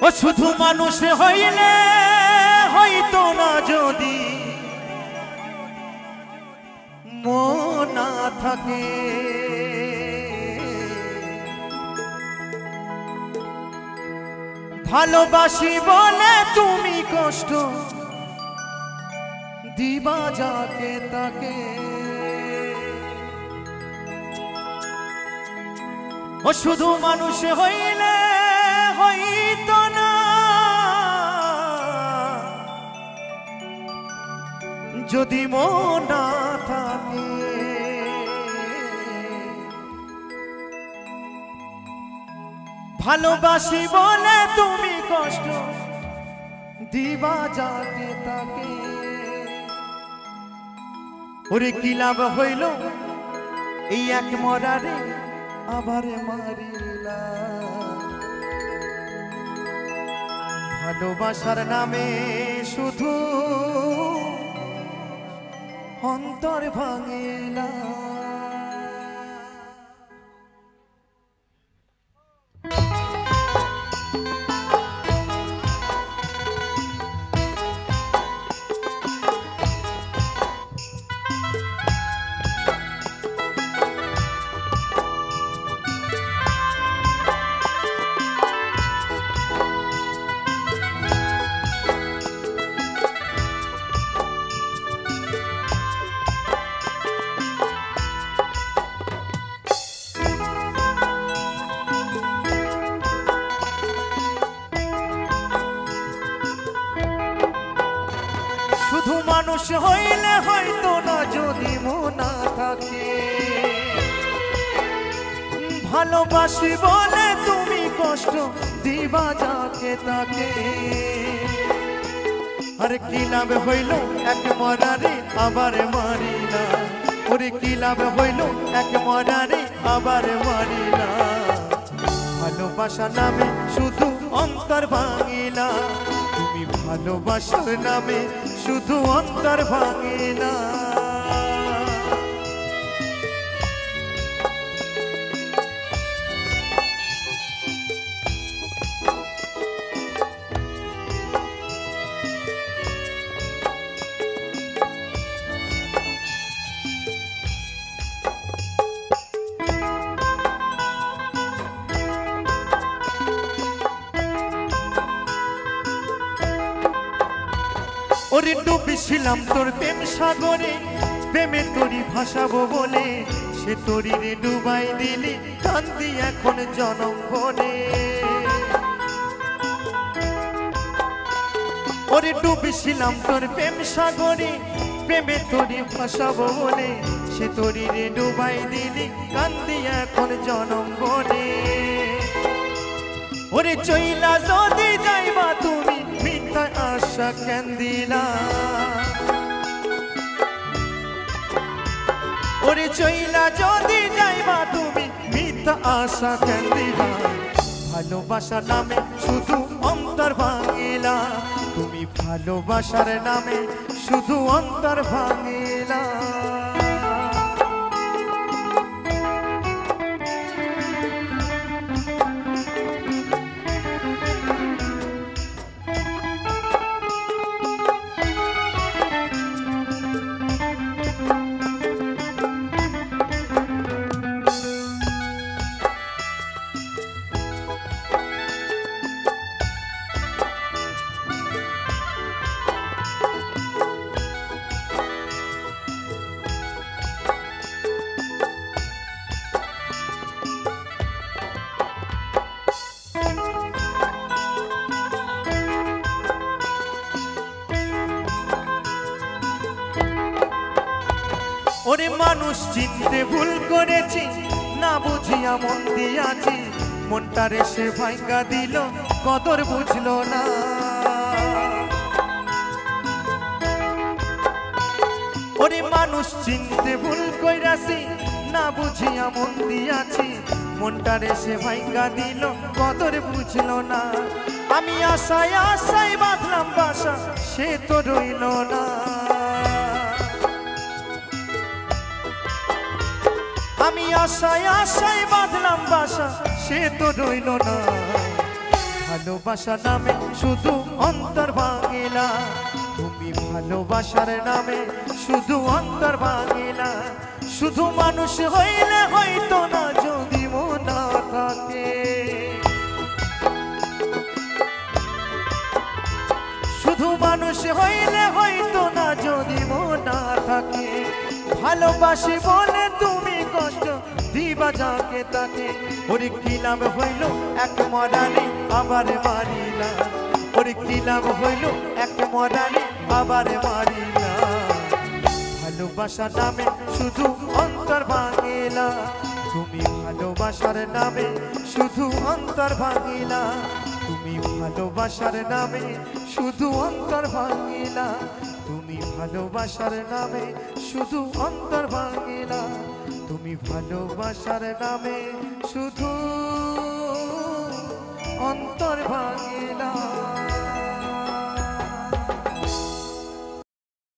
ও শুধু মানুষ হইলে হইতো না যদি মন না থাকে, ভালোবাসি বলে তুমি কষ্ট দিবা যাকে তাকে। ও শুধু মানুষ হইলে হইতো না যদি মন না থাকে, ভালোবাসি বলে তুমি কষ্ট দিবা যাকে তাকে। ওরে কি লাভ হইল এই এক মরারে আবার মারিলা, ভালোবাসার নামে শুধু অন্তর ভাঙিলা। শুধু মানুষ হইলে হয়তো না যদি মন না থাকে, ভালোবাসি বলে তুমি কষ্ট দিবা যাকে তাকে। আরে কি লাভ হইল এক মরারে আবার মারিলা, ওরে কি লাভ হইল এক মরারে আবার মারিলা, ভালোবাসা নামে শুধু অন্তর ভাঙিলা, তুমি ভালোবাসার নামে শুধু অন্তর ভাঙিলা। ওরে ডুবেছিলাম তোর প্রেম সাগরে, প্রেমে তোরি ভাসাবো বলে, সে তোরি রে ডুবাই দিলি, কান্দি এখন জনম ভরে। ওরে ডুবেছিলাম তোর প্রেম সাগরে, প্রেমে তোরি ভাসাবো বলে, সে তোরি রে ডুবাই দিলি, কান্দি এখন জনম ভরে। ওরে চইলা যদি যাইবা তুমি মিথ্যা আশা কেন দিলা, ওরে চইলা যদি যাইবা তুমি মিথ্যা আশা কেন দিলা, ভালোবাসার নামে শুধু অন্তর ভাঙিলা, তুমি ভালোবাসার নামে শুধু অন্তর ভাঙিলা। ওরে মানুষ চিনতে ভুল করেছি, না বুঝিয়া মন দিয়াছি, মনটারে সে ভাঙ্গা দিল, কদর বুঝলো না। ওরে মানুষ চিনতে ভুল কইরাছি, না বুঝিয়া মন দিয়াছি, মনটারে সে ভাঙ্গা দিল, কদর বুঝলো না। আমি আশায় আশায় বাঁধলাম বাসা, সে তো রইল না। আমি আশায় আশায় বাঁধলাম বাসা, সে তো রইল না। ভালোবাসা ভালোবাসার নামে শুধু অন্তর ভাঙিলা তুমি ভালোবাসার নামে শুধু অন্তর ভাঙিলা শুধু মানুষ হইলে হয়তো না যদি মন না থাকে শুধু মানুষ হইলে হয়তো না যদি মন না থাকে ভালোবাসি বলে তুমি কষ্ট দিবা যাকে তাকে ওরে কি লাভ হইল এক মরারে আবার মারিলা ওরে কি লাভ হইল এক মরারে আবার মারিলা ভালোবাসার নামে শুধু অন্তর ভাঙিলা তুমি ভালোবাসার নামে শুধু অন্তর ভাঙিলা তুমি ভালোবাসার নামে শুধু অন্তর ভাঙিলা তুমি ভালোবাসার নামে শুধু অন্তর ভাঙিলা তুমি ভালোবাসার নামে শুধু অন্তর ভাঙিলা